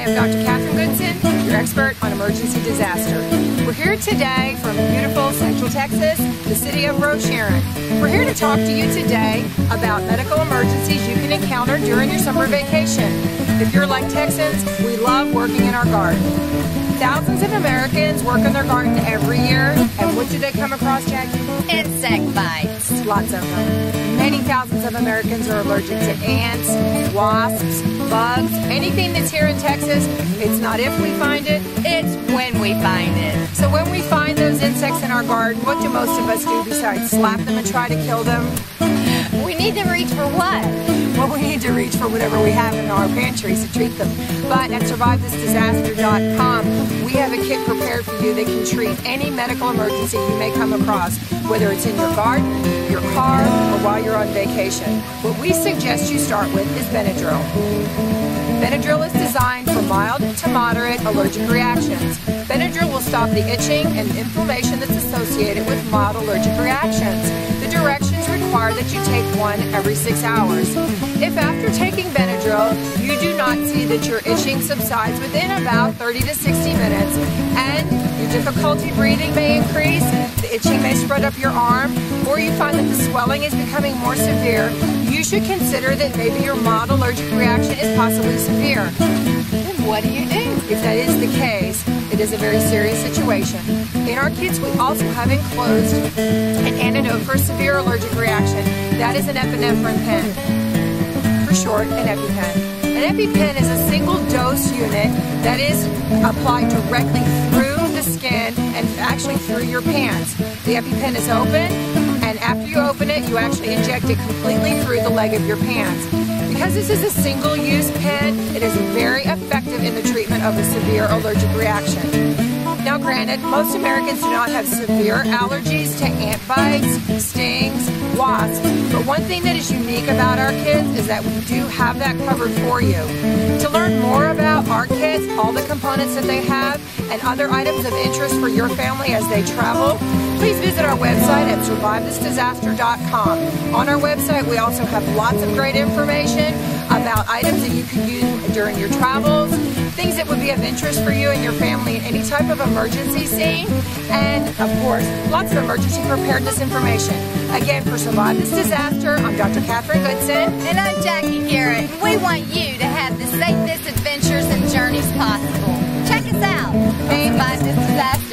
am Dr. Catherine Goodson, your expert on emergency disaster. We're here today from beautiful Central Texas, the city of Roche Sharon. We're here to talk to you today about medical emergencies you can encounter during your summer vacation. If you're like Texans, we love working in our garden. Thousands of Americans work in their garden every year, and what do they come across, Jackie? Insect bites. Lots of them. Many thousands of Americans are allergic to ants, wasps, bugs, anything that's here in Texas. It's not if we find it, It's when we find it. so when we find those insects in our garden, what do most of us do besides slap them and try to kill them? We need to reach for what? Well, we need to reach for whatever we have in our pantries to treat them. But at SurviveThisDisaster.com, we have a kit prepared for you that can treat any medical emergency you may come across, whether it's in your garden, your car, or while you're on vacation. What we suggest you start with is Benadryl. Benadryl is designed for mild to moderate allergic reactions. Benadryl will stop the itching and inflammation that's associated with mild allergic reactions. The directions require that you take one every 6 hours. If after taking Benadryl, you do not see that your itching subsides within about 30 to 60 minutes, and your difficulty breathing may increase, the itching may spread up your arm, or you find that the swelling is becoming more severe, you should consider that maybe your mild allergic reaction is possibly severe. Then what do you do? If that is the case, it is a very serious situation. In our kits, we also have enclosed an antidote for severe allergic reaction. That is an epinephrine pen. For short, an EpiPen. An EpiPen is a single dose unit that is applied directly through the skin and actually through your pants. The EpiPen is open, and after you open it, you actually inject it completely through the leg of your pants. Because this is a single-use pen, it is very effective in the treatment of a severe allergic reaction. Now granted, most Americans do not have severe allergies to ant bites, stings, wasps, but one thing that is unique about our kits is that we do have that covered for you. To learn more about our kits, all the components that they have, and other items of interest for your family as they travel, please visit our website at SurviveThisDisaster.com. On our website, we also have lots of great information about items that you can use during your travels, things that would be of interest for you and your family in any type of emergency scene, and of course, lots of emergency preparedness information. Again, for Survive This Disaster, I'm Dr. Catherine Goodson. And I'm Jackie Garrett. We want you to have the safest adventures and journeys possible. Check us out on SurviveThisDisaster.com.